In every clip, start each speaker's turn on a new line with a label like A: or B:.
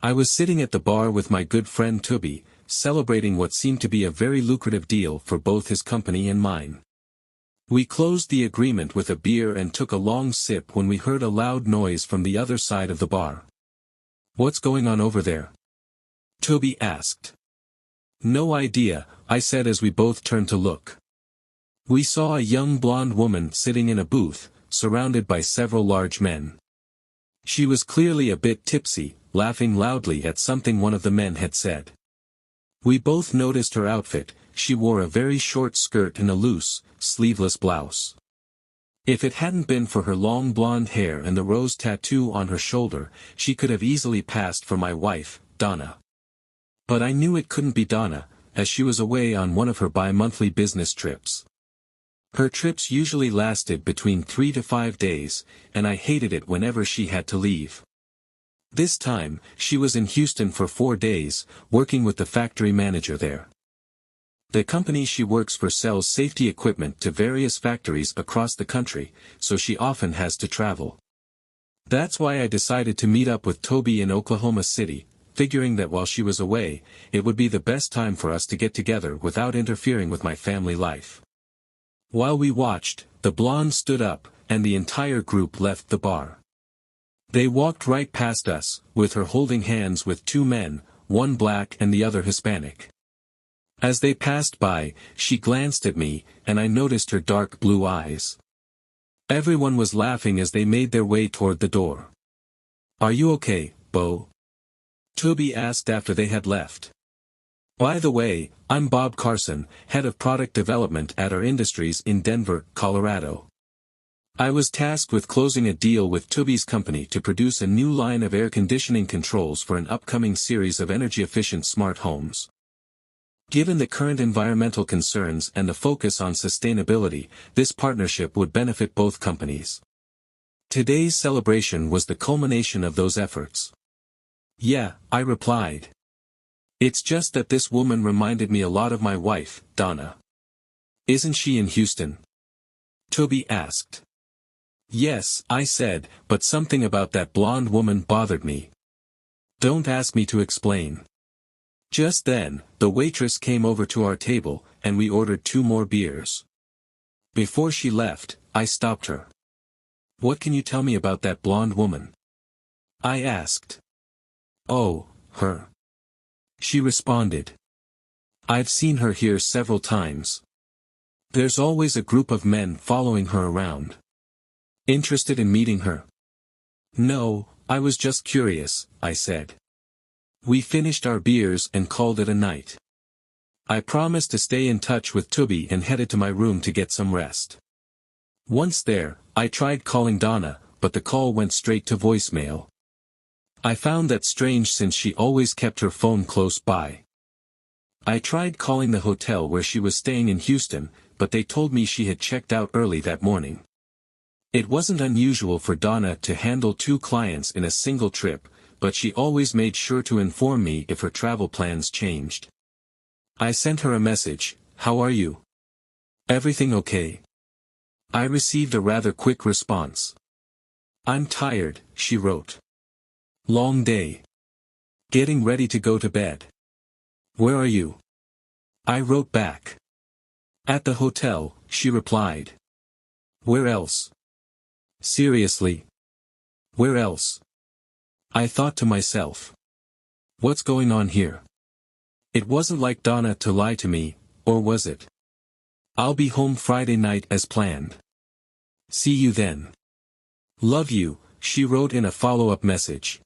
A: I was sitting at the bar with my good friend Toby, celebrating what seemed to be a very lucrative deal for both his company and mine. We closed the agreement with a beer and took a long sip when we heard a loud noise from the other side of the bar. "What's going on over there?" Toby asked. "No idea," I said as we both turned to look. We saw a young blonde woman sitting in a booth, surrounded by several large men. She was clearly a bit tipsy, laughing loudly at something one of the men had said. We both noticed her outfit. She wore a very short skirt and a loose, sleeveless blouse. If it hadn't been for her long blonde hair and the rose tattoo on her shoulder, she could have easily passed for my wife, Donna. But I knew it couldn't be Donna, as she was away on one of her bi-monthly business trips. Her trips usually lasted between 3 to 5 days, and I hated it whenever she had to leave. This time, she was in Houston for 4 days, working with the factory manager there. The company she works for sells safety equipment to various factories across the country, so she often has to travel. That's why I decided to meet up with Toby in Oklahoma City, figuring that while she was away, it would be the best time for us to get together without interfering with my family life. While we watched, the blonde stood up, and the entire group left the bar. They walked right past us, with her holding hands with 2 men, one black and the other Hispanic. As they passed by, she glanced at me, and I noticed her dark blue eyes. Everyone was laughing as they made their way toward the door. "Are you okay, Bo?" Toby asked after they had left. "By the way, I'm Bob Carson, head of product development at our industries in Denver, Colorado. I was tasked with closing a deal with Toby's company to produce a new line of air conditioning controls for an upcoming series of energy-efficient smart homes. Given the current environmental concerns and the focus on sustainability, this partnership would benefit both companies. Today's celebration was the culmination of those efforts." "Yeah," I replied. "It's just that this woman reminded me a lot of my wife, Donna." "Isn't she in Houston?" Toby asked. "Yes," I said, "but something about that blonde woman bothered me." "Don't ask me to explain." Just then, the waitress came over to our table, and we ordered 2 more beers. Before she left, I stopped her. "What can you tell me about that blonde woman?" I asked. "Oh, her," she responded. "I've seen her here several times. There's always a group of men following her around. Interested in meeting her?" "No, I was just curious," I said. We finished our beers and called it a night. I promised to stay in touch with Toby and headed to my room to get some rest. Once there, I tried calling Donna, but the call went straight to voicemail. I found that strange since she always kept her phone close by. I tried calling the hotel where she was staying in Houston, but they told me she had checked out early that morning. It wasn't unusual for Donna to handle 2 clients in a single trip, but she always made sure to inform me if her travel plans changed. I sent her a message, "How are you? Everything okay?" I received a rather quick response. "I'm tired," she wrote. "Long day. Getting ready to go to bed. Where are you?" I wrote back. "At the hotel," she replied. "Where else? Seriously? Where else?" I thought to myself. What's going on here? It wasn't like Donna to lie to me, or was it? "I'll be home Friday night as planned. See you then. Love you," she wrote in a follow-up message.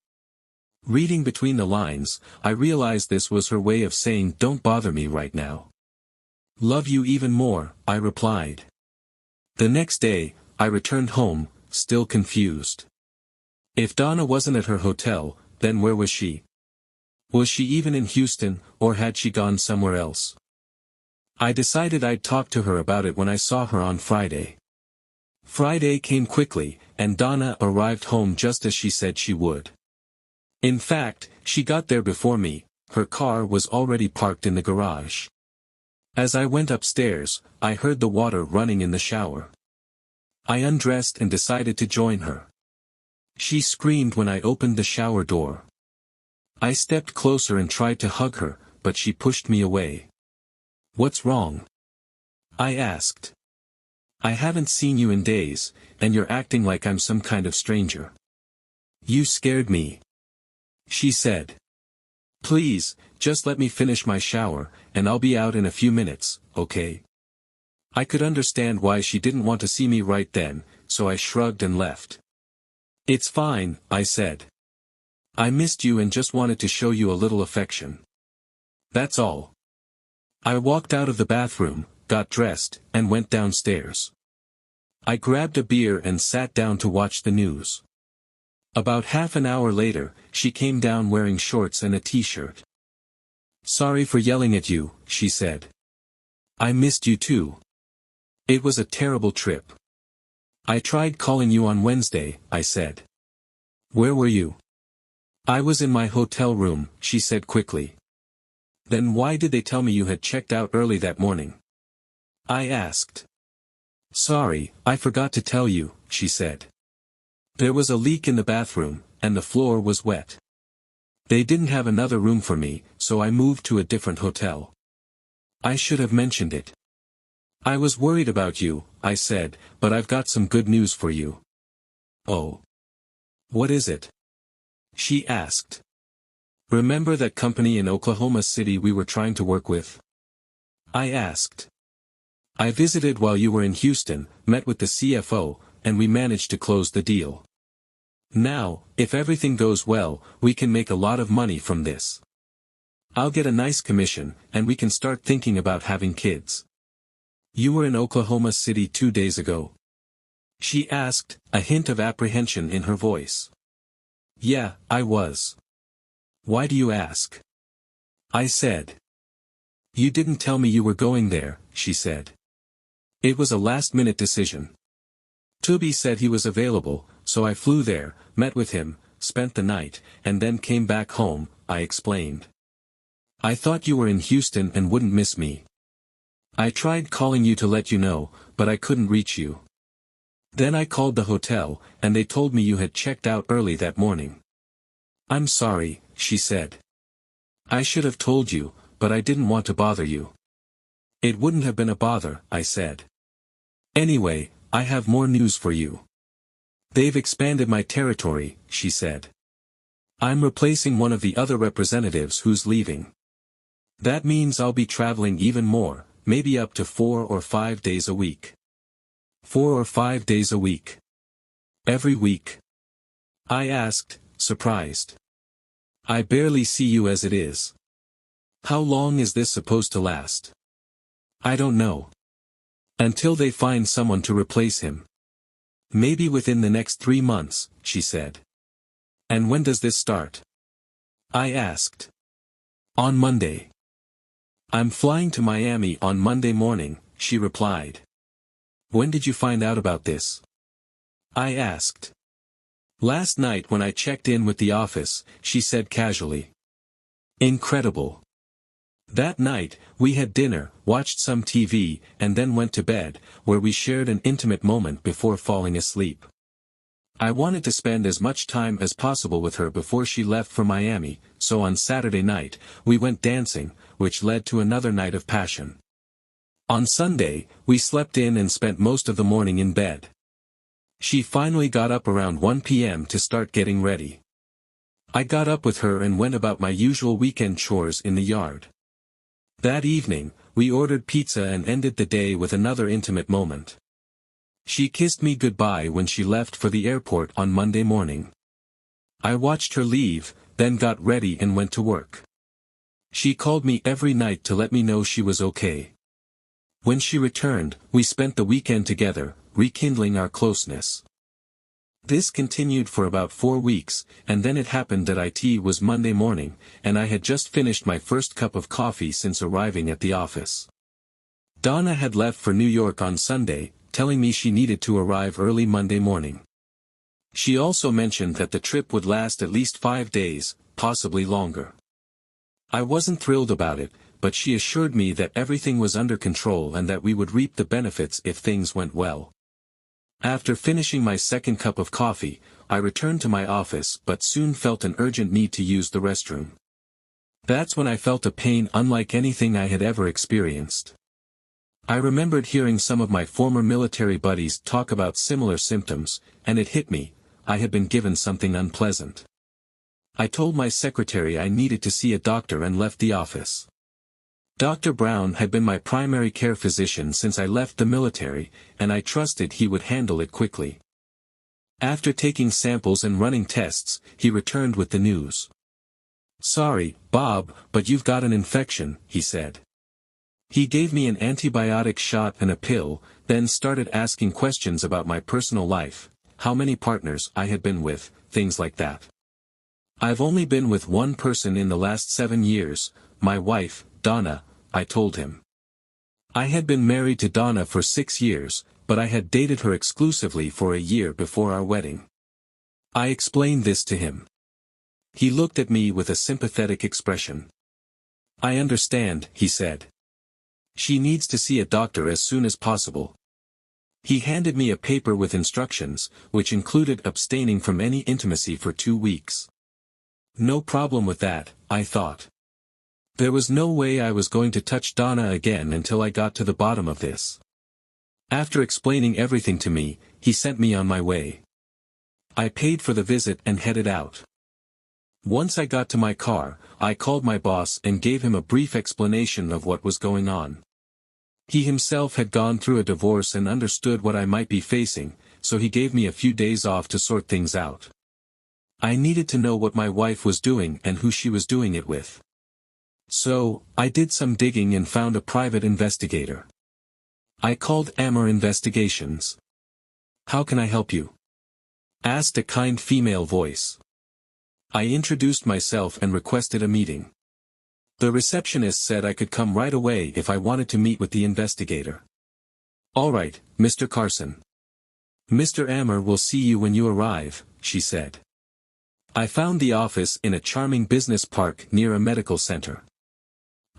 A: Reading between the lines, I realized this was her way of saying don't bother me right now. "Love you even more," I replied. The next day, I returned home, still confused. If Donna wasn't at her hotel, then where was she? Was she even in Houston, or had she gone somewhere else? I decided I'd talk to her about it when I saw her on Friday. Friday came quickly, and Donna arrived home just as she said she would. In fact, she got there before me. Her car was already parked in the garage. As I went upstairs, I heard the water running in the shower. I undressed and decided to join her. She screamed when I opened the shower door. I stepped closer and tried to hug her, but she pushed me away. "What's wrong?" I asked. "I haven't seen you in days, and you're acting like I'm some kind of stranger." "You scared me," she said. "Please, just let me finish my shower, and I'll be out in a few minutes, okay?" I could understand why she didn't want to see me right then, so I shrugged and left. "It's fine," I said. "I missed you and just wanted to show you a little affection. That's all." I walked out of the bathroom, got dressed, and went downstairs. I grabbed a beer and sat down to watch the news. About half an hour later, she came down wearing shorts and a t-shirt. "Sorry for yelling at you," she said. "I missed you too. It was a terrible trip." "I tried calling you on Wednesday," I said. "Where were you?" "I was in my hotel room," she said quickly. "Then why did they tell me you had checked out early that morning?" I asked. "Sorry, I forgot to tell you," she said. "There was a leak in the bathroom, and the floor was wet. They didn't have another room for me, so I moved to a different hotel. I should have mentioned it." "I was worried about you," I said, "but I've got some good news for you." "Oh. What is it?" she asked. "Remember that company in Oklahoma City we were trying to work with?" I asked. "I visited while you were in Houston, met with the CFO, and we managed to close the deal. Now, if everything goes well, we can make a lot of money from this. I'll get a nice commission, and we can start thinking about having kids." "You were in Oklahoma City 2 days ago?" she asked, a hint of apprehension in her voice. "Yeah, I was." "Why do you ask?" I said. "You didn't tell me you were going there," she said. "It was a last-minute decision. Tubby said he was available, so I flew there, met with him, spent the night, and then came back home," I explained. "I thought you were in Houston and wouldn't miss me. I tried calling you to let you know, but I couldn't reach you. Then I called the hotel, and they told me you had checked out early that morning." "I'm sorry," she said. "I should have told you, but I didn't want to bother you." "It wouldn't have been a bother," I said. "Anyway, I have more news for you. They've expanded my territory," she said. "I'm replacing one of the other representatives who's leaving. That means I'll be traveling even more, maybe up to 4 or 5 days a week." 4 or 5 days a week. Every week? I asked, surprised. "I barely see you as it is. How long is this supposed to last?" "I don't know. Until they find someone to replace him. Maybe within the next 3 months," she said. "And when does this start?" I asked. "On Monday." "I'm flying to Miami on Monday morning," she replied. "When did you find out about this?" I asked. "Last night when I checked in with the office," she said casually. Incredible. That night, we had dinner, watched some TV, and then went to bed, where we shared an intimate moment before falling asleep. I wanted to spend as much time as possible with her before she left for Miami, so on Saturday night, we went dancing, which led to another night of passion. On Sunday, we slept in and spent most of the morning in bed. She finally got up around 1 p.m. to start getting ready. I got up with her and went about my usual weekend chores in the yard. That evening, we ordered pizza and ended the day with another intimate moment. She kissed me goodbye when she left for the airport on Monday morning. I watched her leave, then got ready and went to work. She called me every night to let me know she was okay. When she returned, we spent the weekend together, rekindling our closeness. This continued for about 4 weeks, and then it happened that IT was Monday morning, and I had just finished my first cup of coffee since arriving at the office. Donna had left for New York on Sunday, telling me she needed to arrive early Monday morning. She also mentioned that the trip would last at least 5 days, possibly longer. I wasn't thrilled about it, but she assured me that everything was under control and that we would reap the benefits if things went well. After finishing my second cup of coffee, I returned to my office but soon felt an urgent need to use the restroom. That's when I felt a pain unlike anything I had ever experienced. I remembered hearing some of my former military buddies talk about similar symptoms, and it hit me, I had been given something unpleasant. I told my secretary I needed to see a doctor and left the office. Dr. Brown had been my primary care physician since I left the military, and I trusted he would handle it quickly. After taking samples and running tests, he returned with the news. "Sorry, Bob, but you've got an infection," he said. He gave me an antibiotic shot and a pill, then started asking questions about my personal life, how many partners I had been with, things like that. "I've only been with one person in the last 7 years, my wife, Donna," I told him. I had been married to Donna for 6 years, but I had dated her exclusively for a year before our wedding. I explained this to him. He looked at me with a sympathetic expression. "I understand," he said. "She needs to see a doctor as soon as possible." He handed me a paper with instructions, which included abstaining from any intimacy for 2 weeks. No problem with that, I thought. There was no way I was going to touch Donna again until I got to the bottom of this. After explaining everything to me, he sent me on my way. I paid for the visit and headed out. Once I got to my car, I called my boss and gave him a brief explanation of what was going on. He himself had gone through a divorce and understood what I might be facing, so he gave me a few days off to sort things out. I needed to know what my wife was doing and who she was doing it with. So, I did some digging and found a private investigator. I called Amber Investigations. "How can I help you?" asked a kind female voice. I introduced myself and requested a meeting. The receptionist said I could come right away if I wanted to meet with the investigator. "All right, Mr. Carson. Mr. Amber will see you when you arrive," she said. I found the office in a charming business park near a medical center.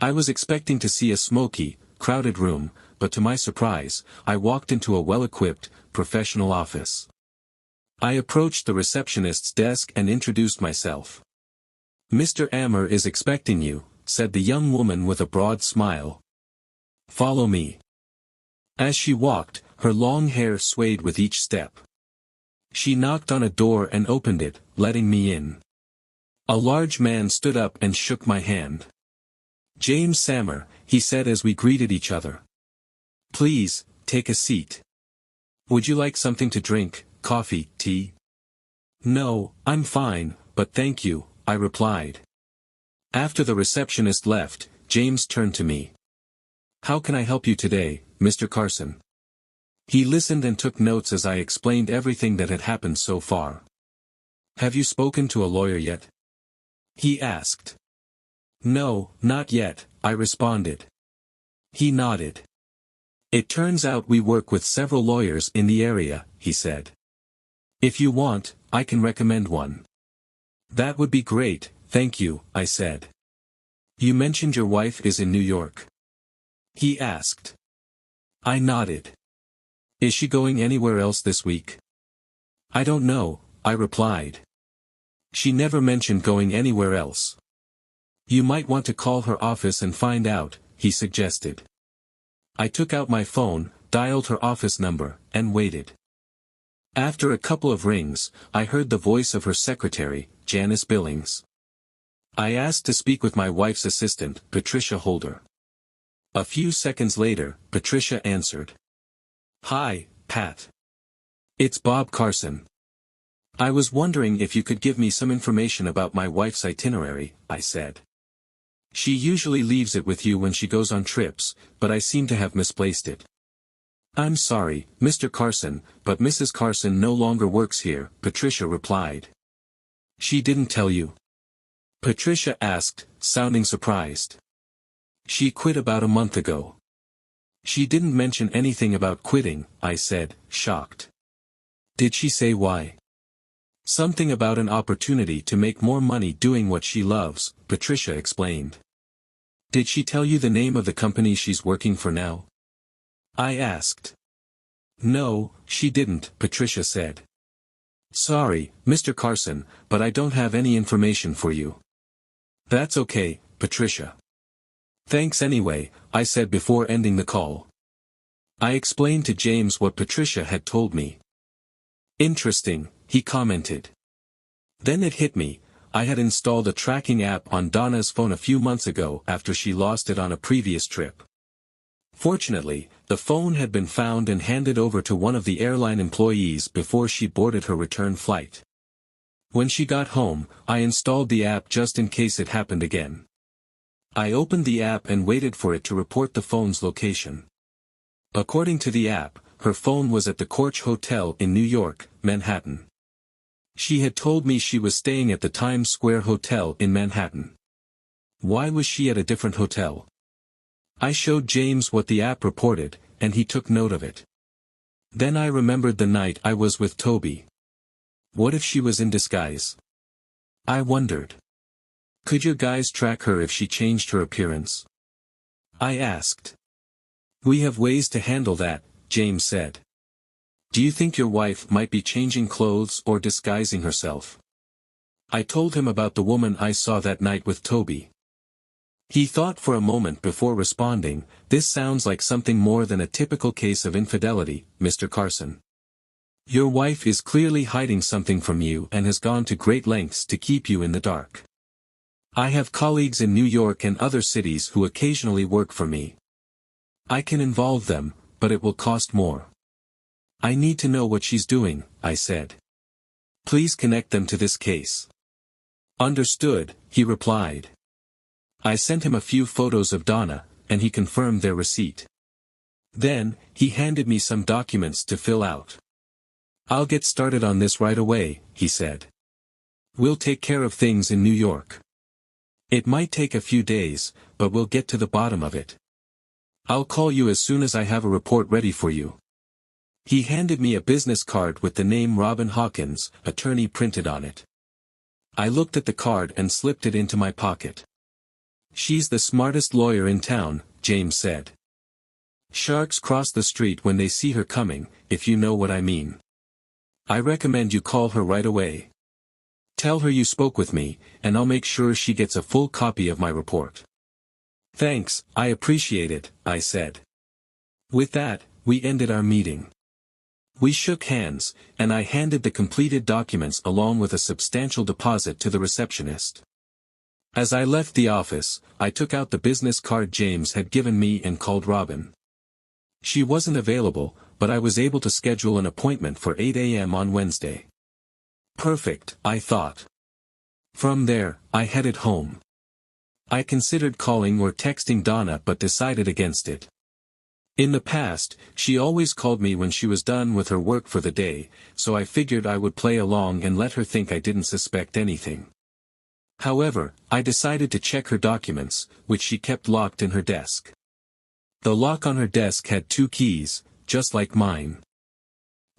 A: I was expecting to see a smoky, crowded room, but to my surprise, I walked into a well-equipped, professional office. I approached the receptionist's desk and introduced myself. "Mr. Amber is expecting you," said the young woman with a broad smile. "Follow me." As she walked, her long hair swayed with each step. She knocked on a door and opened it, letting me in. A large man stood up and shook my hand. "James Sammer," he said as we greeted each other. "Please, take a seat. Would you like something to drink, coffee, tea?" "No, I'm fine, but thank you," I replied. After the receptionist left, James turned to me. "How can I help you today, Mr. Carson?" He listened and took notes as I explained everything that had happened so far. "Have you spoken to a lawyer yet?" he asked. "No, not yet," I responded. He nodded. "It turns out we work with several lawyers in the area," he said. "If you want, I can recommend one." "That would be great, thank you," I said. "You mentioned your wife is in New York?" he asked. I nodded. "Is she going anywhere else this week?" "I don't know," I replied. "She never mentioned going anywhere else." "You might want to call her office and find out," he suggested. I took out my phone, dialed her office number, and waited. After a couple of rings, I heard the voice of her secretary, Janice Billings. I asked to speak with my wife's assistant, Patricia Holder. A few seconds later, Patricia answered. "Hi, Pat. It's Bob Carson. I was wondering if you could give me some information about my wife's itinerary," I said. "She usually leaves it with you when she goes on trips, but I seem to have misplaced it." "I'm sorry, Mr. Carson, but Mrs. Carson no longer works here," Patricia replied. "She didn't tell you?" Patricia asked, sounding surprised. "She quit about a month ago." "She didn't mention anything about quitting," I said, shocked. "Did she say why?" "Something about an opportunity to make more money doing what she loves," Patricia explained. "Did she tell you the name of the company she's working for now?" I asked. No, she didn't, Patricia said. Sorry, Mr. Carson, but I don't have any information for you. That's okay, Patricia. Thanks anyway, I said before ending the call. I explained to James what Patricia had told me. Interesting, he commented. Then it hit me, I had installed a tracking app on Donna's phone a few months ago after she lost it on a previous trip. Fortunately, the phone had been found and handed over to one of the airline employees before she boarded her return flight. When she got home, I installed the app just in case it happened again. I opened the app and waited for it to report the phone's location. According to the app, her phone was at the Corch Hotel in New York, Manhattan. She had told me she was staying at the Times Square Hotel in Manhattan. Why was she at a different hotel? I showed James what the app reported, and he took note of it. Then I remembered the night I was with Toby. What if she was in disguise? I wondered. Could your guys track her if she changed her appearance? I asked. We have ways to handle that, James said. Do you think your wife might be changing clothes or disguising herself? I told him about the woman I saw that night with Toby. He thought for a moment before responding, this sounds like something more than a typical case of infidelity, Mr. Carson. Your wife is clearly hiding something from you and has gone to great lengths to keep you in the dark. I have colleagues in New York and other cities who occasionally work for me. I can involve them, but it will cost more. I need to know what she's doing, I said. Please connect them to this case. Understood, he replied. I sent him a few photos of Donna, and he confirmed their receipt. Then, he handed me some documents to fill out. I'll get started on this right away, he said. We'll take care of things in New York. It might take a few days, but we'll get to the bottom of it. I'll call you as soon as I have a report ready for you. He handed me a business card with the name Robin Hawkins, attorney printed on it. I looked at the card and slipped it into my pocket. She's the smartest lawyer in town, James said. Sharks cross the street when they see her coming, if you know what I mean. I recommend you call her right away. Tell her you spoke with me, and I'll make sure she gets a full copy of my report. Thanks, I appreciate it, I said. With that, we ended our meeting. We shook hands, and I handed the completed documents along with a substantial deposit to the receptionist. As I left the office, I took out the business card James had given me and called Robin. She wasn't available, but I was able to schedule an appointment for 8 a.m. on Wednesday. Perfect, I thought. From there, I headed home. I considered calling or texting Donna but decided against it. In the past, she always called me when she was done with her work for the day, so I figured I would play along and let her think I didn't suspect anything. However, I decided to check her documents, which she kept locked in her desk. The lock on her desk had 2 keys, just like mine.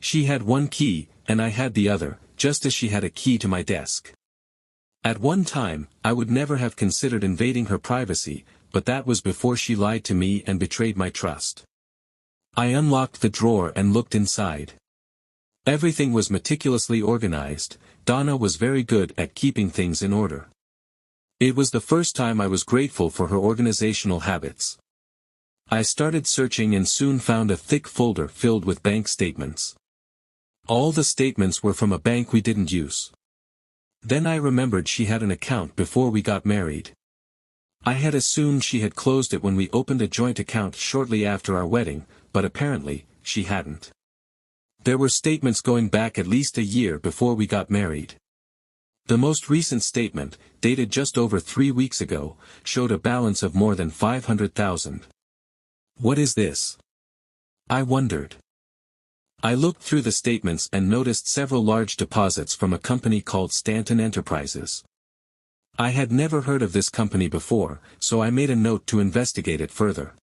A: She had one key, and I had the other, just as she had a key to my desk. At one time, I would never have considered invading her privacy, but that was before she lied to me and betrayed my trust. I unlocked the drawer and looked inside. Everything was meticulously organized. Donna was very good at keeping things in order. It was the first time I was grateful for her organizational habits. I started searching and soon found a thick folder filled with bank statements. All the statements were from a bank we didn't use. Then I remembered she had an account before we got married. I had assumed she had closed it when we opened a joint account shortly after our wedding, but apparently, she hadn't. There were statements going back at least a year before we got married. The most recent statement, dated just over 3 weeks ago, showed a balance of more than $500,000. What is this? I wondered. I looked through the statements and noticed several large deposits from a company called Stanton Enterprises. I had never heard of this company before, so I made a note to investigate it further.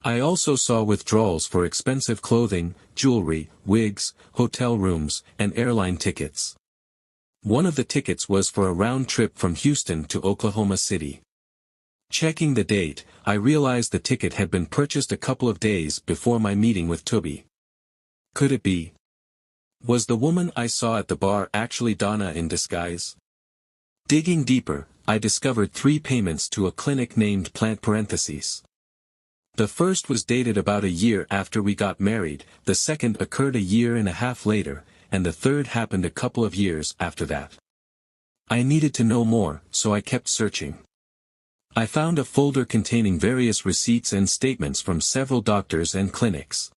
A: I also saw withdrawals for expensive clothing, jewelry, wigs, hotel rooms, and airline tickets. One of the tickets was for a round trip from Houston to Oklahoma City. Checking the date, I realized the ticket had been purchased a couple of days before my meeting with Toby. Could it be? Was the woman I saw at the bar actually Donna in disguise? Digging deeper, I discovered 3 payments to a clinic named Plant Parentheses. The first was dated about a year after we got married, the second occurred a year and a half later, and the third happened a couple of years after that. I needed to know more, so I kept searching. I found a folder containing various receipts and statements from several doctors and clinics.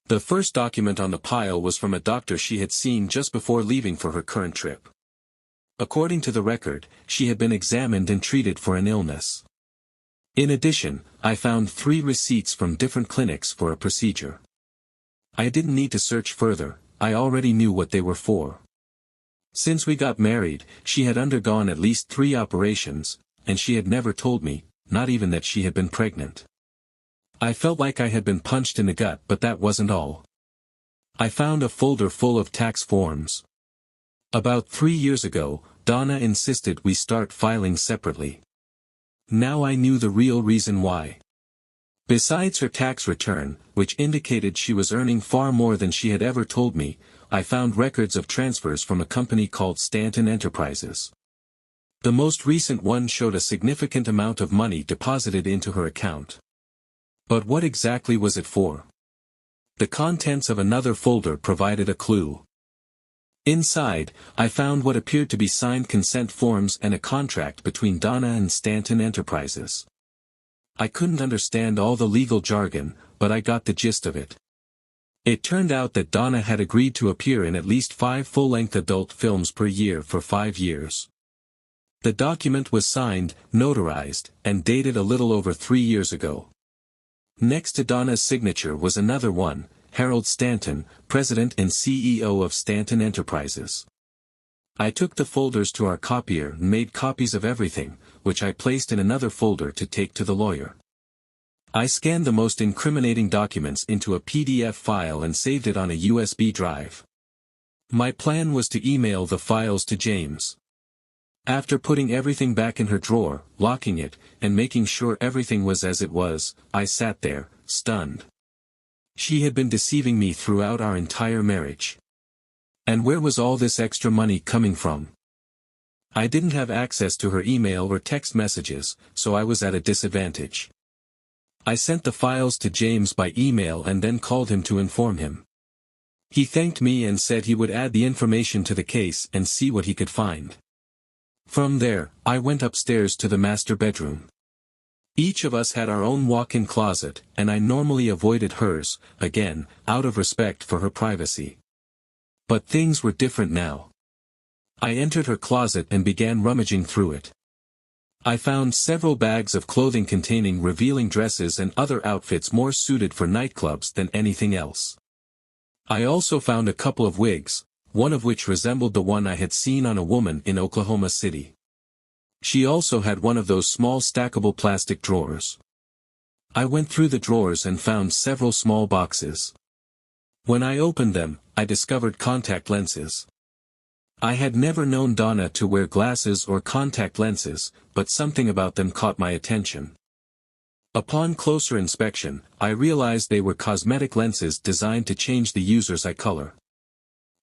A: The first document on the pile was from a doctor she had seen just before leaving for her current trip. According to the record, she had been examined and treated for an illness. In addition, I found 3 receipts from different clinics for a procedure. I didn't need to search further, I already knew what they were for. Since we got married, she had undergone at least 3 operations, and she had never told me, not even that she had been pregnant. I felt like I had been punched in the gut, but that wasn't all. I found a folder full of tax forms. About 3 years ago, Donna insisted we start filing separately. Now I knew the real reason why. Besides her tax return, which indicated she was earning far more than she had ever told me, I found records of transfers from a company called Stanton Enterprises. The most recent one showed a significant amount of money deposited into her account. But what exactly was it for? The contents of another folder provided a clue. Inside, I found what appeared to be signed consent forms and a contract between Donna and Stanton Enterprises. I couldn't understand all the legal jargon, but I got the gist of it. It turned out that Donna had agreed to appear in at least 5 full-length adult films per year for 5 years. The document was signed, notarized, and dated a little over 3 years ago. Next to Donna's signature was another one, Harold Stanton, President and CEO of Stanton Enterprises. I took the folders to our copier and made copies of everything, which I placed in another folder to take to the lawyer. I scanned the most incriminating documents into a PDF file and saved it on a USB drive. My plan was to email the files to James. After putting everything back in her drawer, locking it, and making sure everything was as it was, I sat there, stunned. She had been deceiving me throughout our entire marriage. And where was all this extra money coming from? I didn't have access to her email or text messages, so I was at a disadvantage. I sent the files to James by email and then called him to inform him. He thanked me and said he would add the information to the case and see what he could find. From there, I went upstairs to the master bedroom. Each of us had our own walk-in closet, and I normally avoided hers, again, out of respect for her privacy. But things were different now. I entered her closet and began rummaging through it. I found several bags of clothing containing revealing dresses and other outfits more suited for nightclubs than anything else. I also found a couple of wigs, one of which resembled the one I had seen on a woman in Oklahoma City. She also had one of those small stackable plastic drawers. I went through the drawers and found several small boxes. When I opened them, I discovered contact lenses. I had never known Donna to wear glasses or contact lenses, but something about them caught my attention. Upon closer inspection, I realized they were cosmetic lenses designed to change the user's eye color.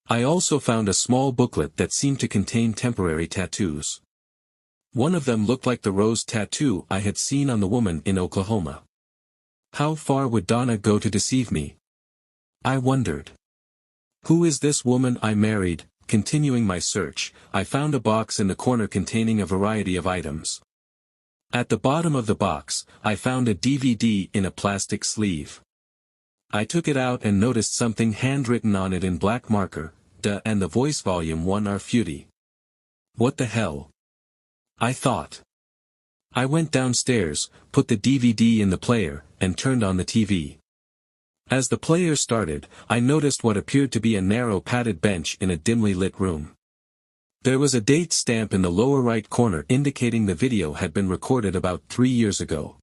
A: I also found a small booklet that seemed to contain temporary tattoos. One of them looked like the rose tattoo I had seen on the woman in Oklahoma. How far would Donna go to deceive me? I wondered. Who is this woman I married? Continuing my search, I found a box in the corner containing a variety of items. At the bottom of the box, I found a DVD in a plastic sleeve. I took it out and noticed something handwritten on it in black marker, "Duh," and the voice volume 1 are futi. What the hell? I thought. I went downstairs, put the DVD in the player, and turned on the TV. As the player started, I noticed what appeared to be a narrow padded bench in a dimly lit room. There was a date stamp in the lower right corner indicating the video had been recorded about 3 years ago.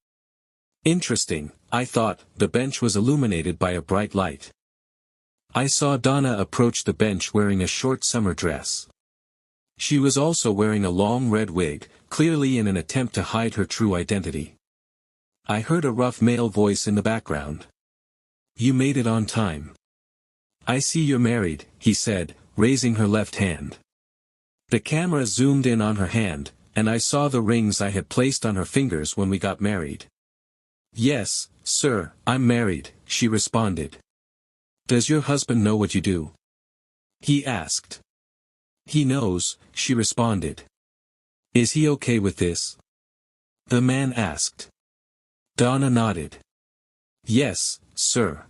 A: Interesting, I thought. The bench was illuminated by a bright light. I saw Donna approach the bench wearing a short summer dress. She was also wearing a long red wig, clearly in an attempt to hide her true identity. I heard a rough male voice in the background. You made it on time. I see you're married, he said, raising her left hand. The camera zoomed in on her hand, and I saw the rings I had placed on her fingers when we got married. Yes, sir, I'm married, she responded. Does your husband know what you do? He asked. He knows, she responded. Is he okay with this? The man asked. Donna nodded. Yes, sir.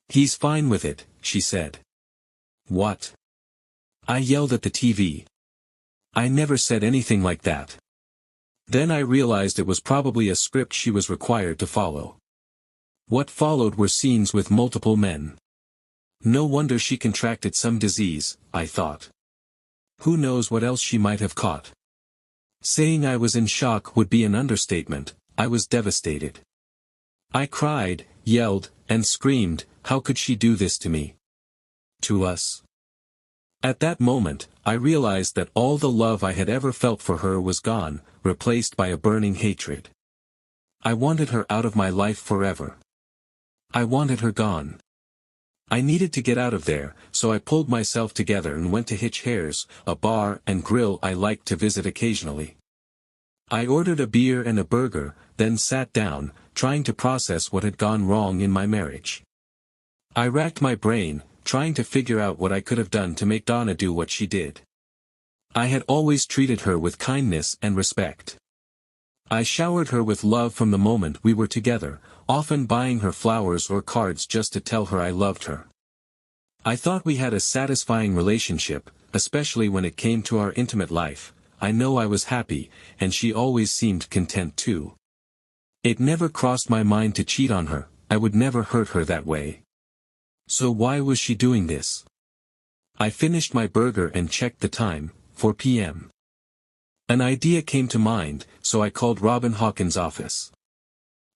A: He's fine with it, she said. What? I yelled at the TV. I never said anything like that. Then I realized it was probably a script she was required to follow. What followed were scenes with multiple men. No wonder she contracted some disease, I thought. Who knows what else she might have caught? Saying I was in shock would be an understatement. I was devastated. I cried, yelled, and screamed, how could she do this to me? To us. At that moment, I realized that all the love I had ever felt for her was gone, replaced by a burning hatred. I wanted her out of my life forever. I wanted her gone. I needed to get out of there, so I pulled myself together and went to Hitch Hares, a bar and grill I liked to visit occasionally. I ordered a beer and a burger, then sat down, trying to process what had gone wrong in my marriage. I racked my brain, trying to figure out what I could have done to make Donna do what she did. I had always treated her with kindness and respect. I showered her with love from the moment we were together, often buying her flowers or cards just to tell her I loved her. I thought we had a satisfying relationship, especially when it came to our intimate life. I know I was happy, and she always seemed content too. It never crossed my mind to cheat on her. I would never hurt her that way. So why was she doing this? I finished my burger and checked the time, 4 p.m. An idea came to mind, so I called Robin Hawkins' office.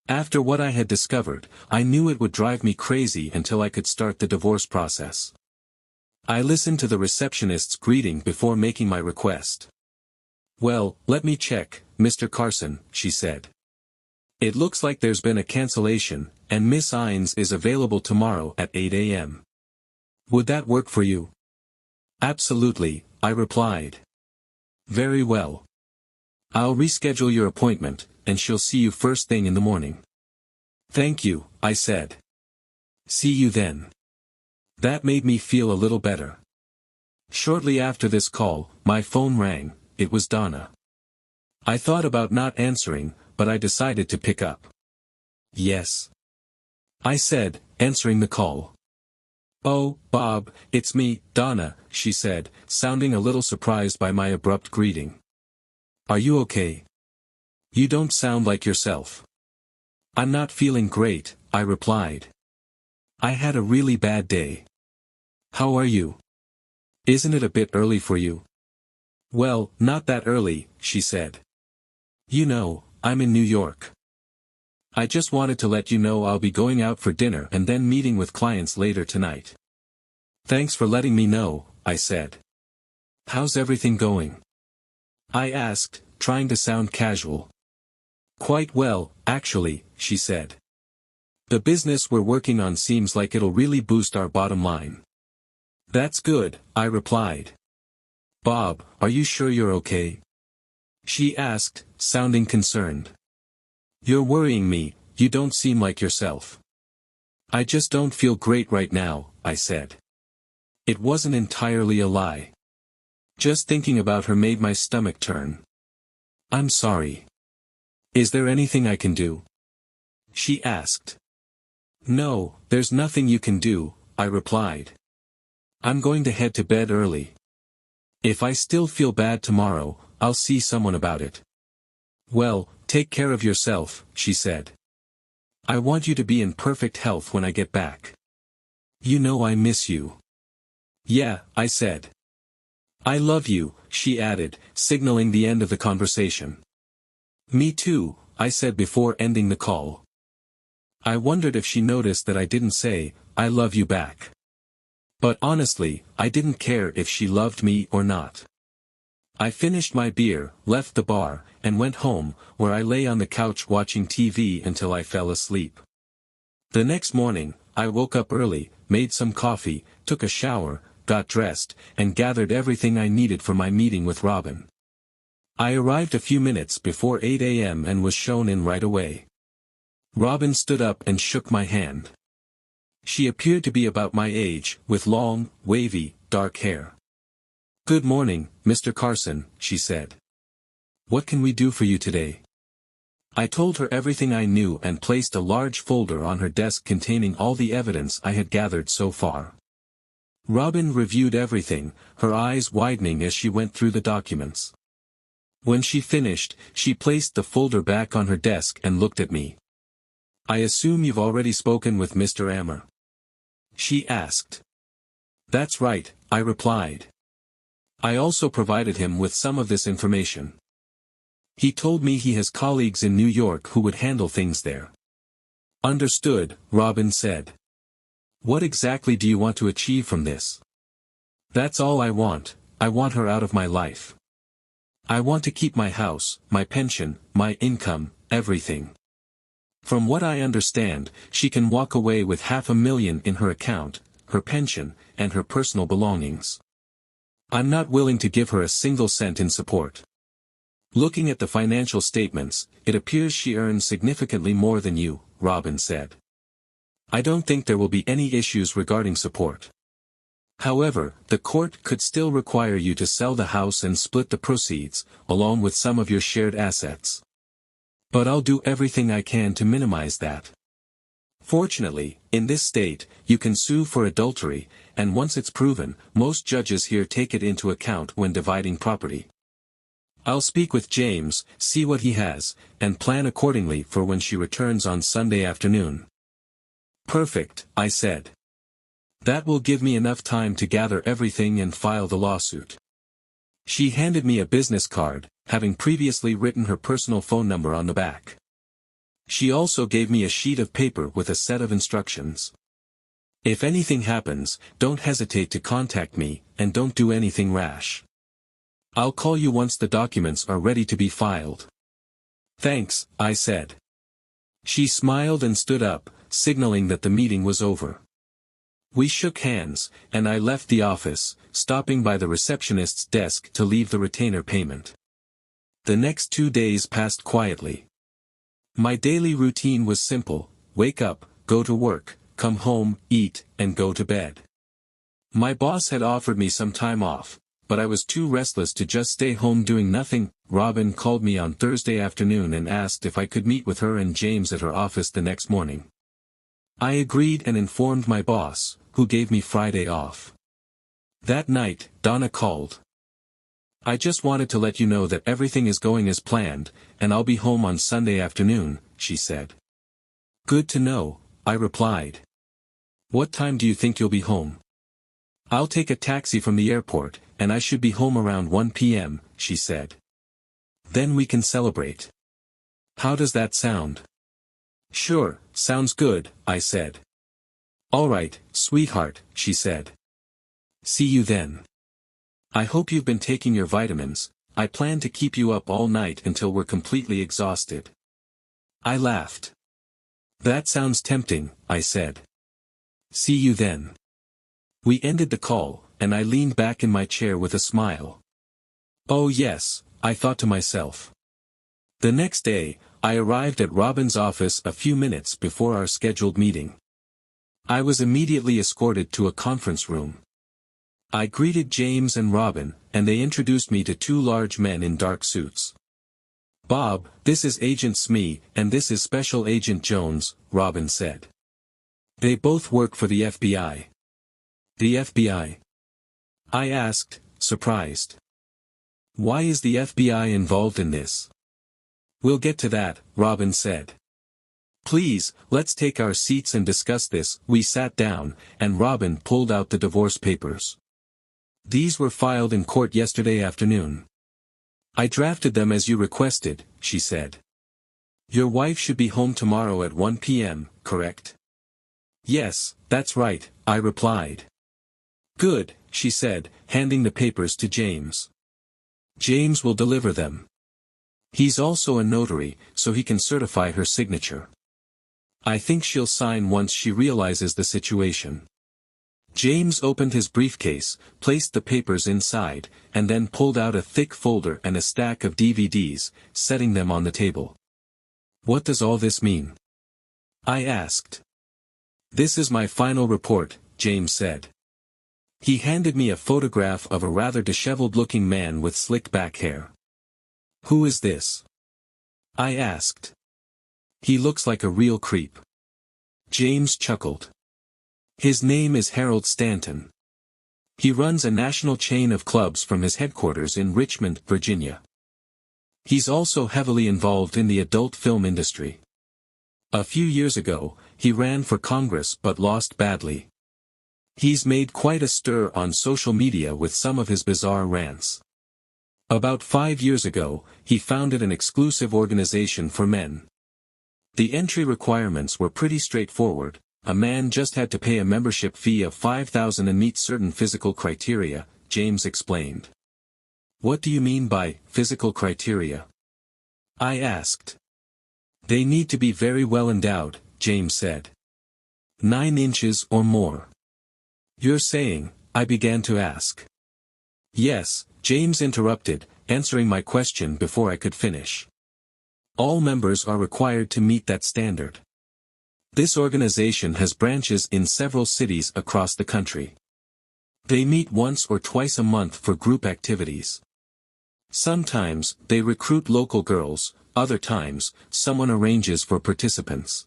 A: After what I had discovered, I knew it would drive me crazy until I could start the divorce process. I listened to the receptionist's greeting before making my request. Well, let me check, Mr. Carson, she said. It looks like there's been a cancellation, and Miss Ines is available tomorrow at 8 a.m. Would that work for you? Absolutely, I replied. Very well. I'll reschedule your appointment, and she'll see you first thing in the morning. Thank you, I said. See you then. That made me feel a little better. Shortly after this call, my phone rang. It was Donna. I thought about not answering, but I decided to pick up. Yes. I said, answering the call. Oh, Bob, it's me, Donna, she said, sounding a little surprised by my abrupt greeting. Are you okay? You don't sound like yourself. I'm not feeling great, I replied. I had a really bad day. How are you? Isn't it a bit early for you? Well, not that early, she said. You know, I'm in New York. I just wanted to let you know I'll be going out for dinner and then meeting with clients later tonight. Thanks for letting me know, I said. How's everything going? I asked, trying to sound casual. Quite well, actually, she said. The business we're working on seems like it'll really boost our bottom line. That's good, I replied. Bob, are you sure you're okay? She asked, sounding concerned. You're worrying me, you don't seem like yourself. I just don't feel great right now, I said. It wasn't entirely a lie. Just thinking about her made my stomach turn. I'm sorry. Is there anything I can do? She asked. No, there's nothing you can do, I replied. I'm going to head to bed early. If I still feel bad tomorrow, I'll see someone about it. Well, take care of yourself, she said. I want you to be in perfect health when I get back. You know I miss you. Yeah, I said. I love you, she added, signaling the end of the conversation. Me too, I said before ending the call. I wondered if she noticed that I didn't say, I love you back. But honestly, I didn't care if she loved me or not. I finished my beer, left the bar, and went home, where I lay on the couch watching TV until I fell asleep. The next morning, I woke up early, made some coffee, took a shower, got dressed, and gathered everything I needed for my meeting with Robin. I arrived a few minutes before 8 a.m. and was shown in right away. Robin stood up and shook my hand. She appeared to be about my age, with long, wavy, dark hair. "Good morning, Mr. Carson," she said. "What can we do for you today?" I told her everything I knew and placed a large folder on her desk containing all the evidence I had gathered so far. Robin reviewed everything, her eyes widening as she went through the documents. When she finished, she placed the folder back on her desk and looked at me. "I assume you've already spoken with Mr. Ammer?" she asked. "That's right," I replied. I also provided him with some of this information. He told me he has colleagues in New York who would handle things there. "Understood," Robin said. "What exactly do you want to achieve from this?" "That's all I want her out of my life. I want to keep my house, my pension, my income, everything. From what I understand, she can walk away with $500,000 in her account, her pension, and her personal belongings. I'm not willing to give her a single cent in support. Looking at the financial statements, it appears she earns significantly more than you," Robin said. "I don't think there will be any issues regarding support. However, the court could still require you to sell the house and split the proceeds, along with some of your shared assets. But I'll do everything I can to minimize that. Fortunately, in this state, you can sue for adultery, and once it's proven, most judges here take it into account when dividing property. I'll speak with James, see what he has, and plan accordingly for when she returns on Sunday afternoon." "Perfect," I said. "That will give me enough time to gather everything and file the lawsuit." She handed me a business card, having previously written her personal phone number on the back. She also gave me a sheet of paper with a set of instructions. "If anything happens, don't hesitate to contact me, and don't do anything rash. I'll call you once the documents are ready to be filed." "Thanks," I said. She smiled and stood up, signaling that the meeting was over. We shook hands, and I left the office, stopping by the receptionist's desk to leave the retainer payment. The next 2 days passed quietly. My daily routine was simple: wake up, go to work, come home, eat, and go to bed. My boss had offered me some time off, but I was too restless to just stay home doing nothing. Robin called me on Thursday afternoon and asked if I could meet with her and James at her office the next morning. I agreed and informed my boss, who gave me Friday off. That night, Donna called. "I just wanted to let you know that everything is going as planned, and I'll be home on Sunday afternoon," she said. "Good to know," I replied. "What time do you think you'll be home?" "I'll take a taxi from the airport, and I should be home around 1 p.m., she said. "Then we can celebrate." "How does that sound?" "Sure, sounds good," I said. "All right, sweetheart," she said. "See you then. I hope you've been taking your vitamins. I plan to keep you up all night until we're completely exhausted." I laughed. "That sounds tempting," I said. "See you then." We ended the call, and I leaned back in my chair with a smile. Oh yes, I thought to myself. The next day, I arrived at Robin's office a few minutes before our scheduled meeting. I was immediately escorted to a conference room. I greeted James and Robin, and they introduced me to 2 large men in dark suits. "Bob, this is Agent Smee, and this is Special Agent Jones," Robin said. "They both work for the FBI." "The FBI?" I asked, surprised. "Why is the FBI involved in this?" "We'll get to that," Robin said. "Please, let's take our seats and discuss this." We sat down, and Robin pulled out the divorce papers. "These were filed in court yesterday afternoon. I drafted them as you requested," she said. "Your wife should be home tomorrow at 1 p.m., correct?" "Yes, that's right," I replied. "Good," she said, handing the papers to James. "James will deliver them. He's also a notary, so he can certify her signature." I think she'll sign once she realizes the situation. James opened his briefcase, placed the papers inside, and then pulled out a thick folder and a stack of DVDs, setting them on the table. What does all this mean? I asked. This is my final report, James said. He handed me a photograph of a rather disheveled-looking man with slick back hair. Who is this? I asked. He looks like a real creep. James chuckled. His name is Harold Stanton. He runs a national chain of clubs from his headquarters in Richmond, Virginia. He's also heavily involved in the adult film industry. A few years ago, he ran for Congress but lost badly. He's made quite a stir on social media with some of his bizarre rants. About 5 years ago, he founded an exclusive organization for men. The entry requirements were pretty straightforward. A man just had to pay a membership fee of $5,000 and meet certain physical criteria, James explained. What do you mean by physical criteria? I asked. They need to be very well endowed, James said. 9 inches or more. You're saying, I began to ask. Yes, James interrupted, answering my question before I could finish. All members are required to meet that standard. This organization has branches in several cities across the country. They meet once or twice a month for group activities. Sometimes, they recruit local girls, other times, someone arranges for participants.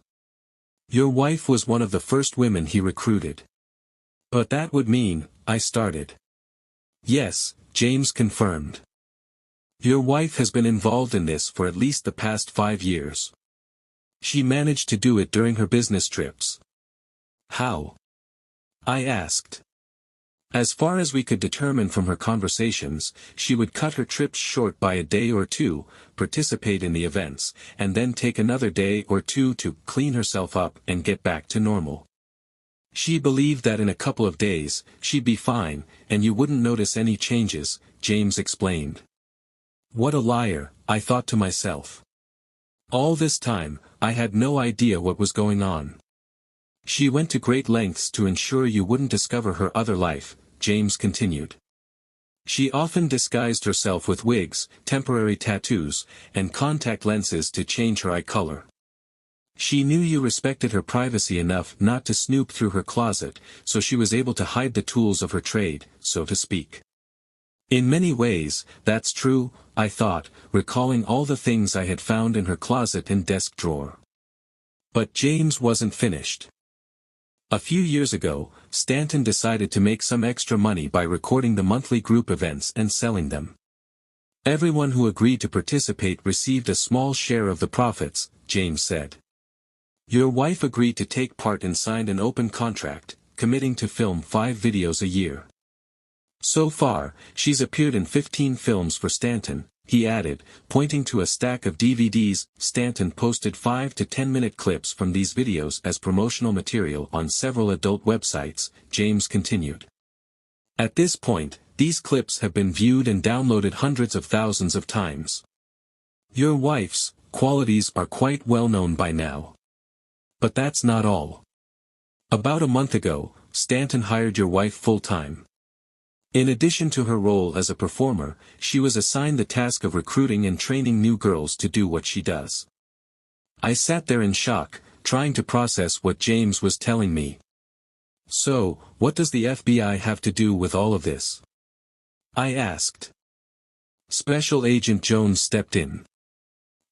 A: Your wife was one of the first women he recruited. But that would mean, I started. Yes, James confirmed. Your wife has been involved in this for at least the past 5 years. She managed to do it during her business trips. How? I asked. As far as we could determine from her conversations, she would cut her trips short by a day or two, participate in the events, and then take another day or two to clean herself up and get back to normal. She believed that in a couple of days, she'd be fine, and you wouldn't notice any changes, James explained. What a liar, I thought to myself. All this time, I had no idea what was going on. She went to great lengths to ensure you wouldn't discover her other life, James continued. She often disguised herself with wigs, temporary tattoos, and contact lenses to change her eye color. She knew you respected her privacy enough not to snoop through her closet, so she was able to hide the tools of her trade, so to speak. In many ways, that's true, I thought, recalling all the things I had found in her closet and desk drawer. But James wasn't finished. A few years ago, Stanton decided to make some extra money by recording the monthly group events and selling them. Everyone who agreed to participate received a small share of the profits, James said. Your wife agreed to take part and signed an open contract, committing to film 5 videos a year. So far, she's appeared in 15 films for Stanton, he added, pointing to a stack of DVDs. Stanton posted 5 to 10-minute clips from these videos as promotional material on several adult websites, James continued. At this point, these clips have been viewed and downloaded hundreds of thousands of times. Your wife's qualities are quite well known by now. But that's not all. About a month ago, Stanton hired your wife full-time. In addition to her role as a performer, she was assigned the task of recruiting and training new girls to do what she does. I sat there in shock, trying to process what James was telling me. So, what does the FBI have to do with all of this? I asked. Special Agent Jones stepped in.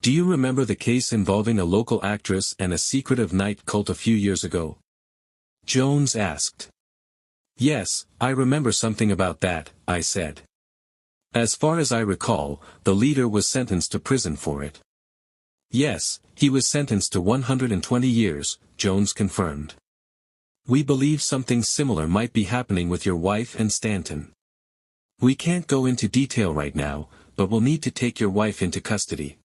A: Do you remember the case involving a local actress and a secretive night cult a few years ago? Jones asked. Yes, I remember something about that, I said. As far as I recall, the leader was sentenced to prison for it. Yes, he was sentenced to 120 years, Jones confirmed. We believe something similar might be happening with your wife and Stanton. We can't go into detail right now, but we'll need to take your wife into custody.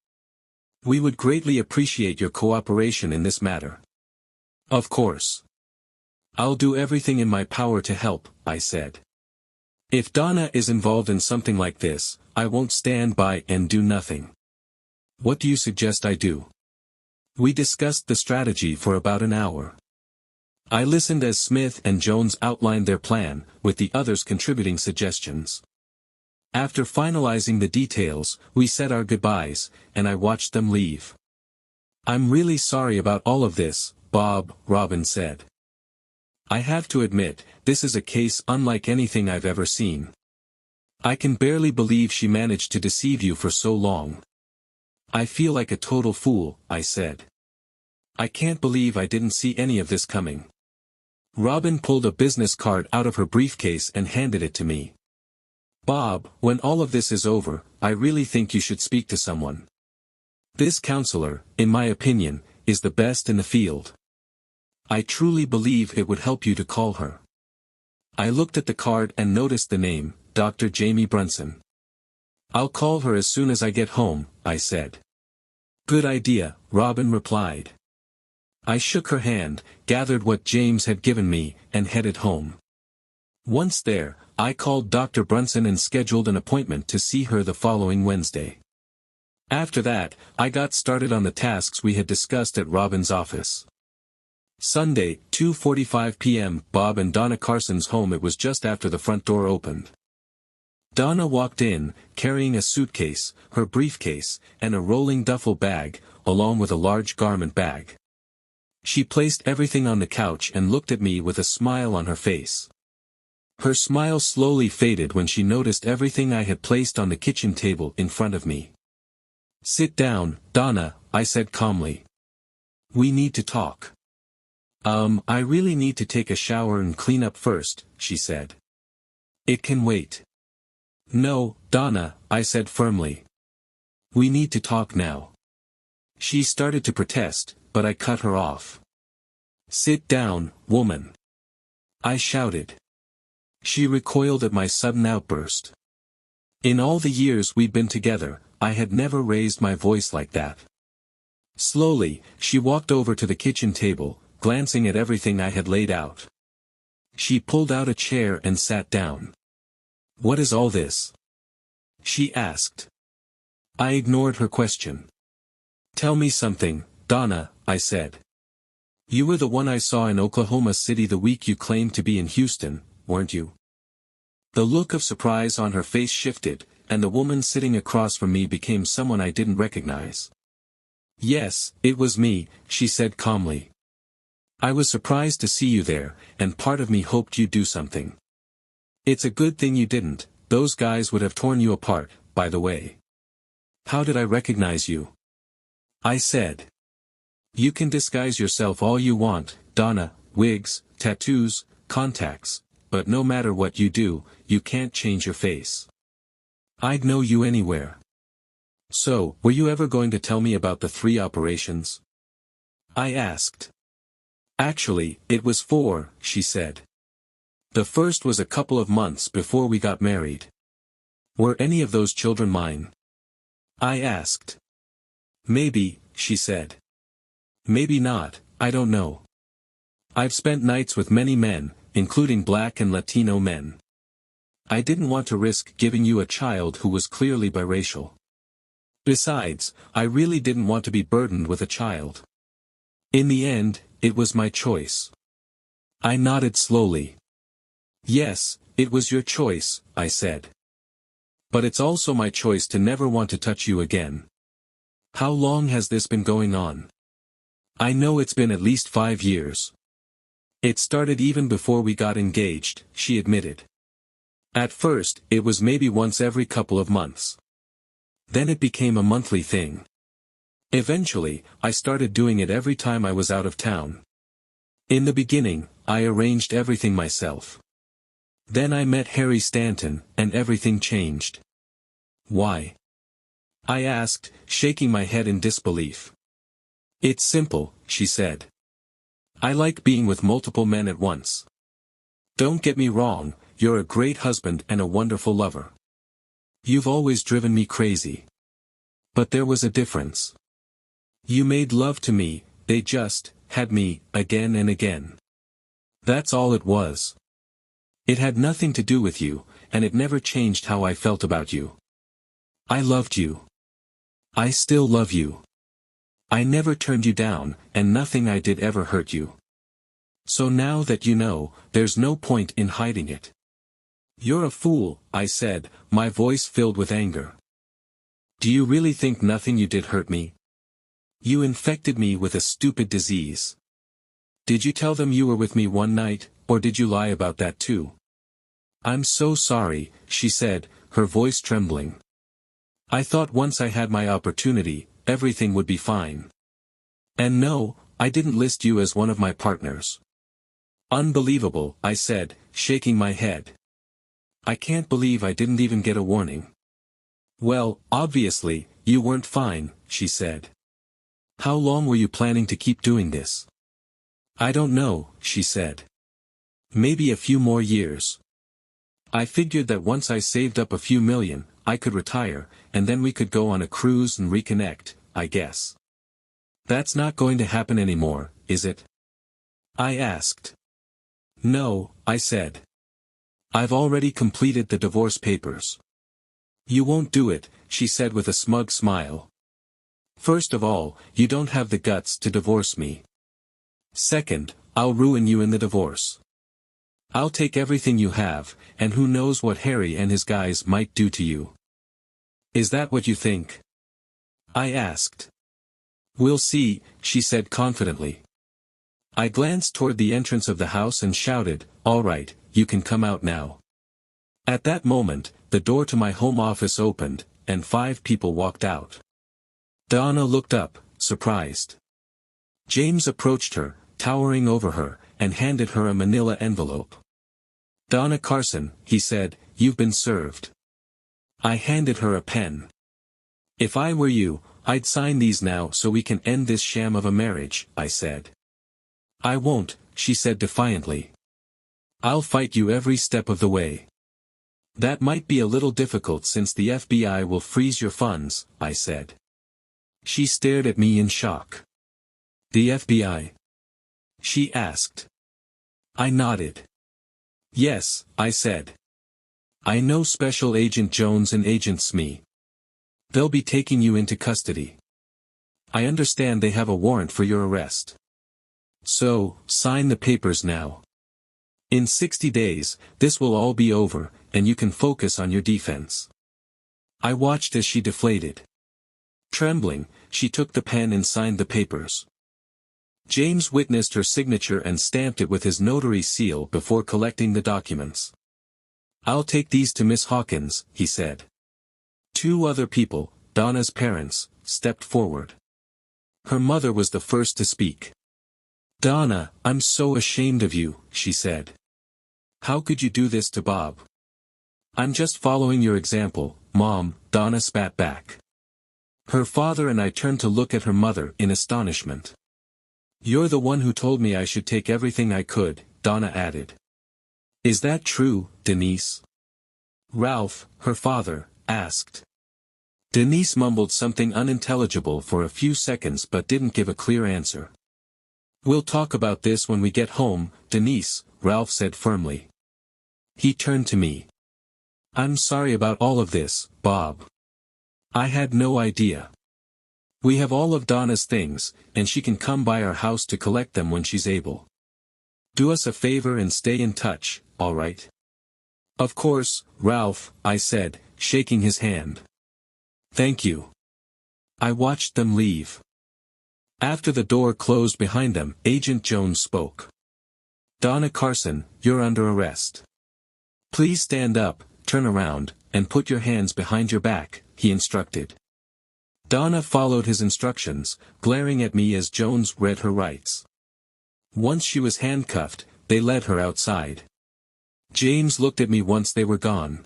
A: We would greatly appreciate your cooperation in this matter. Of course. I'll do everything in my power to help, I said. If Donna is involved in something like this, I won't stand by and do nothing. What do you suggest I do? We discussed the strategy for about an hour. I listened as Smith and Jones outlined their plan, with the others contributing suggestions. After finalizing the details, we said our goodbyes, and I watched them leave. "I'm really sorry about all of this, Bob," Robin said. "I have to admit, this is a case unlike anything I've ever seen. I can barely believe she managed to deceive you for so long." "I feel like a total fool," I said. "I can't believe I didn't see any of this coming." Robin pulled a business card out of her briefcase and handed it to me. "Bob, when all of this is over, I really think you should speak to someone. This counselor, in my opinion, is the best in the field. I truly believe it would help you to call her." I looked at the card and noticed the name, Dr. Jamie Brunson. "I'll call her as soon as I get home," I said. "Good idea," Robin replied. I shook her hand, gathered what James had given me, and headed home. Once there, I called Dr. Brunson and scheduled an appointment to see her the following Wednesday. After that, I got started on the tasks we had discussed at Robin's office. Sunday, 2:45 p.m. Bob and Donna Carson's home. It was just after the front door opened. Donna walked in, carrying a suitcase, her briefcase, and a rolling duffel bag, along with a large garment bag. She placed everything on the couch and looked at me with a smile on her face. Her smile slowly faded when she noticed everything I had placed on the kitchen table in front of me. "Sit down, Donna," I said calmly. "We need to talk." I really need to take a shower and clean up first," she said. "It can wait." "No, Donna," I said firmly. "We need to talk now." She started to protest, but I cut her off. "Sit down, woman," I shouted. She recoiled at my sudden outburst. In all the years we'd been together, I had never raised my voice like that. Slowly, she walked over to the kitchen table, glancing at everything I had laid out. She pulled out a chair and sat down. "What is all this?" she asked. I ignored her question. "Tell me something, Donna," I said. "You were the one I saw in Oklahoma City the week you claimed to be in Houston, weren't you?" The look of surprise on her face shifted, and the woman sitting across from me became someone I didn't recognize. "Yes, it was me," she said calmly. "I was surprised to see you there, and part of me hoped you'd do something. It's a good thing you didn't. Those guys would have torn you apart, by the way." "How did I recognize you?" I said. "You can disguise yourself all you want, Donna, wigs, tattoos, contacts, but no matter what you do, you can't change your face. I'd know you anywhere." "So, were you ever going to tell me about the 3 operations?" I asked. "Actually, it was 4, she said. The first was a couple of months before we got married." "Were any of those children mine?" I asked. "Maybe," she said. "Maybe not, I don't know. I've spent nights with many men, including Black and Latino men. I didn't want to risk giving you a child who was clearly biracial. Besides, I really didn't want to be burdened with a child. In the end, it was my choice." I nodded slowly. "Yes, it was your choice," I said. "But it's also my choice to never want to touch you again." "How long has this been going on?" "I know it's been at least 5 years. It started even before we got engaged," she admitted. "At first, it was maybe once every couple of months. Then it became a monthly thing. Eventually, I started doing it every time I was out of town. In the beginning, I arranged everything myself. Then I met Harry Stanton, and everything changed." "Why?" I asked, shaking my head in disbelief. "It's simple," she said. "I like being with multiple men at once. Don't get me wrong, you're a great husband and a wonderful lover. You've always driven me crazy. But there was a difference. You made love to me, they just had me, again and again. That's all it was. It had nothing to do with you, and it never changed how I felt about you. I loved you. I still love you. I never turned you down, and nothing I did ever hurt you. So now that you know, there's no point in hiding it. You're a fool, I said, my voice filled with anger. Do you really think nothing you did hurt me? You infected me with a stupid disease. Did you tell them you were with me one night, or did you lie about that too? I'm so sorry, she said, her voice trembling. I thought once I had my opportunity, everything would be fine. And no, I didn't list you as one of my partners. Unbelievable, I said, shaking my head. I can't believe I didn't even get a warning. Well, obviously, you weren't fine, she said. How long were you planning to keep doing this? I don't know, she said. Maybe a few more years. I figured that once I saved up a few million, I could retire, and then we could go on a cruise and reconnect, I guess. That's not going to happen anymore, is it? I asked. No, I said. I've already completed the divorce papers. You won't do it, she said with a smug smile. First of all, you don't have the guts to divorce me. Second, I'll ruin you in the divorce. I'll take everything you have, and who knows what Harry and his guys might do to you. Is that what you think? I asked. We'll see, she said confidently. I glanced toward the entrance of the house and shouted, all right, you can come out now. At that moment, the door to my home office opened, and 5 people walked out. Donna looked up, surprised. James approached her, towering over her, and handed her a manila envelope. Donna Carson, he said, you've been served. I handed her a pen. If I were you, I'd sign these now so we can end this sham of a marriage, I said. I won't, she said defiantly. I'll fight you every step of the way. That might be a little difficult since the FBI will freeze your funds, I said. She stared at me in shock. The FBI? She asked. I nodded. Yes, I said. I know Special Agent Jones and Agent Smee. They'll be taking you into custody. I understand they have a warrant for your arrest. So, sign the papers now. In 60 days, this will all be over, and you can focus on your defense. I watched as she deflated. Trembling, she took the pen and signed the papers. James witnessed her signature and stamped it with his notary seal before collecting the documents. I'll take these to Miss Hawkins, he said. 2 other people, Donna's parents, stepped forward. Her mother was the first to speak. Donna, I'm so ashamed of you, she said. How could you do this to Bob? I'm just following your example, Mom, Donna spat back. Her father and I turned to look at her mother in astonishment. You're the one who told me I should take everything I could, Donna added. Is that true, Denise? Ralph, her father, asked. Denise mumbled something unintelligible for a few seconds but didn't give a clear answer. We'll talk about this when we get home, Denise, Ralph said firmly. He turned to me. I'm sorry about all of this, Bob. I had no idea. We have all of Donna's things, and she can come by our house to collect them when she's able. Do us a favor and stay in touch, all right? Of course, Ralph, I said, shaking his hand. Thank you. I watched them leave. After the door closed behind them, Agent Jones spoke. Donna Carson, you're under arrest. Please stand up, turn around, and put your hands behind your back, he instructed. Donna followed his instructions, glaring at me as Jones read her rights. Once she was handcuffed, they led her outside. James looked at me once they were gone.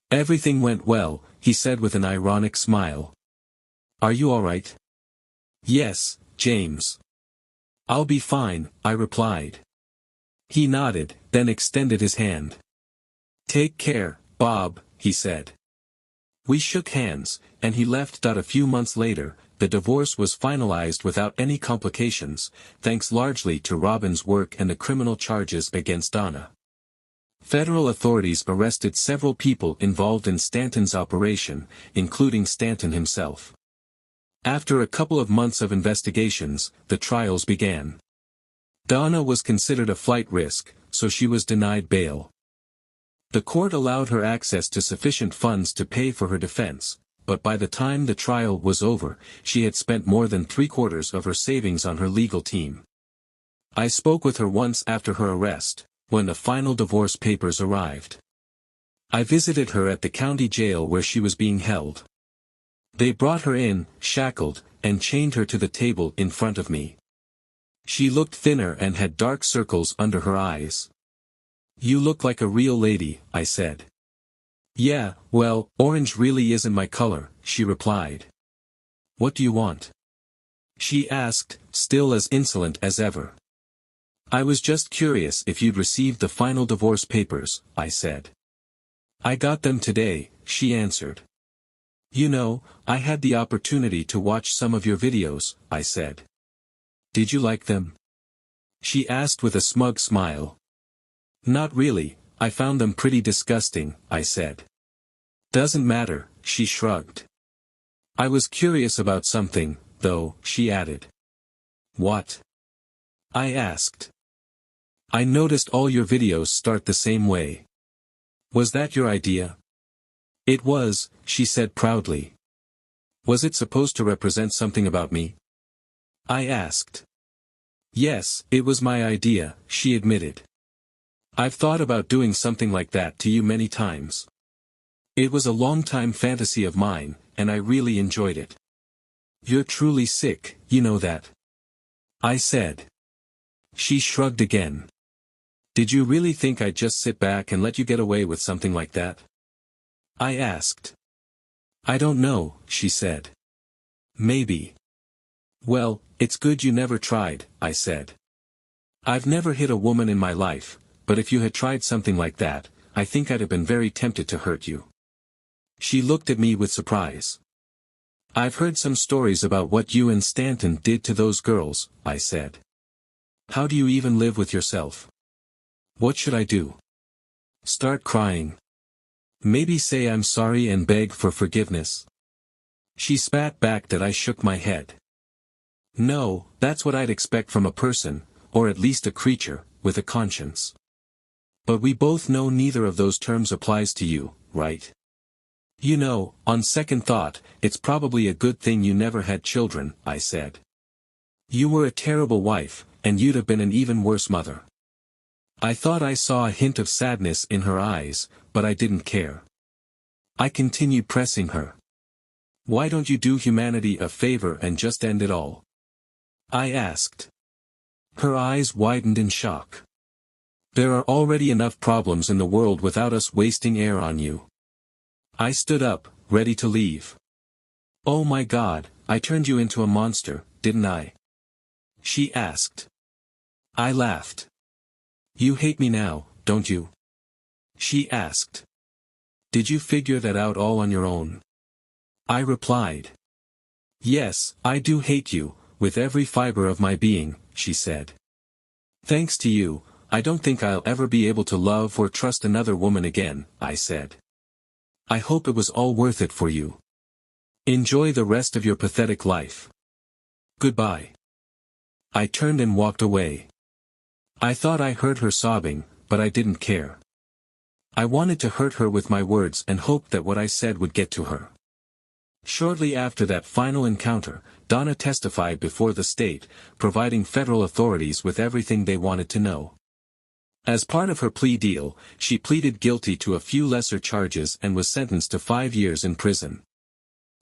A: Everything went well, he said with an ironic smile. Are you all right? Yes, James. I'll be fine, I replied. He nodded, then extended his hand. Take care, Bob, he said. We shook hands, and he left. A few months later, the divorce was finalized without any complications, thanks largely to Robin's work and the criminal charges against Donna. Federal authorities arrested several people involved in Stanton's operation, including Stanton himself. After a couple of months of investigations, the trials began. Donna was considered a flight risk, so she was denied bail. The court allowed her access to sufficient funds to pay for her defense, but by the time the trial was over, she had spent more than 3/4 of her savings on her legal team. I spoke with her once after her arrest, when the final divorce papers arrived. I visited her at the county jail where she was being held. They brought her in, shackled, and chained her to the table in front of me. She looked thinner and had dark circles under her eyes. "You look like a real lady," I said. "Yeah, well, orange really isn't my color," she replied. "What do you want?" she asked, still as insolent as ever. "I was just curious if you'd received the final divorce papers," I said. "I got them today," she answered. "You know, I had the opportunity to watch some of your videos," I said. "Did you like them?" she asked with a smug smile. "Not really, I found them pretty disgusting," I said. "Doesn't matter," she shrugged. "I was curious about something, though," she added. "What?" I asked. "I noticed all your videos start the same way. Was that your idea?" "It was," she said proudly. "Was it supposed to represent something about me?" I asked. "Yes, it was my idea," she admitted. "I've thought about doing something like that to you many times. It was a long-time fantasy of mine, and I really enjoyed it." "You're truly sick, you know that," I said. She shrugged again. "Did you really think I'd just sit back and let you get away with something like that?" I asked. "I don't know," she said. "Maybe." "Well, it's good you never tried," I said. "I've never hit a woman in my life, but if you had tried something like that, I think I'd have been very tempted to hurt you." She looked at me with surprise. "I've heard some stories about what you and Stanton did to those girls," I said. "How do you even live with yourself?" "What should I do? Start crying? Maybe say I'm sorry and beg for forgiveness?" She spat back that I shook my head. "No, that's what I'd expect from a person, or at least a creature, with a conscience. But we both know neither of those terms applies to you, right? You know, on second thought, it's probably a good thing you never had children," I said. "You were a terrible wife, and you'd have been an even worse mother." I thought I saw a hint of sadness in her eyes, but I didn't care. I continued pressing her. "Why don't you do humanity a favor and just end it all?" I asked. Her eyes widened in shock. "There are already enough problems in the world without us wasting air on you." I stood up, ready to leave. "Oh my God, I turned you into a monster, didn't I?" she asked. I laughed. "You hate me now, don't you?" she asked. "Did you figure that out all on your own?" I replied. "Yes, I do hate you, with every fiber of my being," she said. "Thanks to you, I don't think I'll ever be able to love or trust another woman again," I said. "I hope it was all worth it for you. Enjoy the rest of your pathetic life. Goodbye." I turned and walked away. I thought I heard her sobbing, but I didn't care. I wanted to hurt her with my words and hoped that what I said would get to her. Shortly after that final encounter, Donna testified before the state, providing federal authorities with everything they wanted to know. As part of her plea deal, she pleaded guilty to a few lesser charges and was sentenced to 5 years in prison.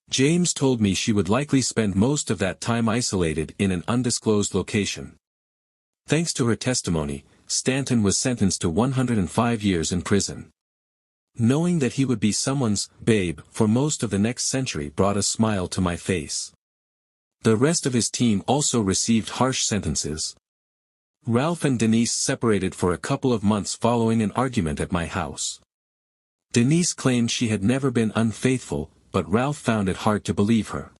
A: James told me she would likely spend most of that time isolated in an undisclosed location. Thanks to her testimony, Stanton was sentenced to 105 years in prison. Knowing that he would be someone's babe for most of the next century brought a smile to my face. The rest of his team also received harsh sentences. Ralph and Denise separated for a couple of months following an argument at my house. Denise claimed she had never been unfaithful, but Ralph found it hard to believe her.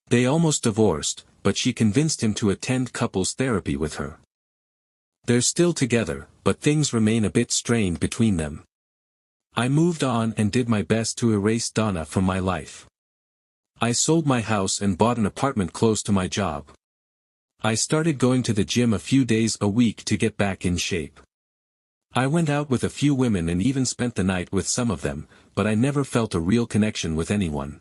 A: They almost divorced, but she convinced him to attend couples therapy with her. They're still together, but things remain a bit strained between them. I moved on and did my best to erase Donna from my life. I sold my house and bought an apartment close to my job. I started going to the gym a few days a week to get back in shape. I went out with a few women and even spent the night with some of them, but I never felt a real connection with anyone.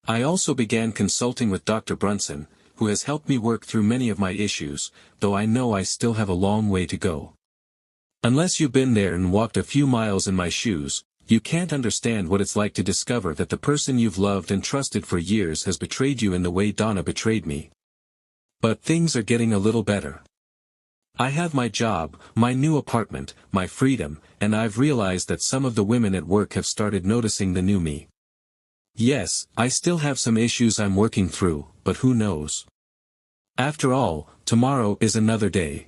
A: I also began consulting with Dr. Brunson, who has helped me work through many of my issues, though I know I still have a long way to go. Unless you've been there and walked a few miles in my shoes, you can't understand what it's like to discover that the person you've loved and trusted for years has betrayed you in the way Donna betrayed me. But things are getting a little better. I have my job, my new apartment, my freedom, and I've realized that some of the women at work have started noticing the new me. Yes, I still have some issues I'm working through, but who knows? After all, tomorrow is another day.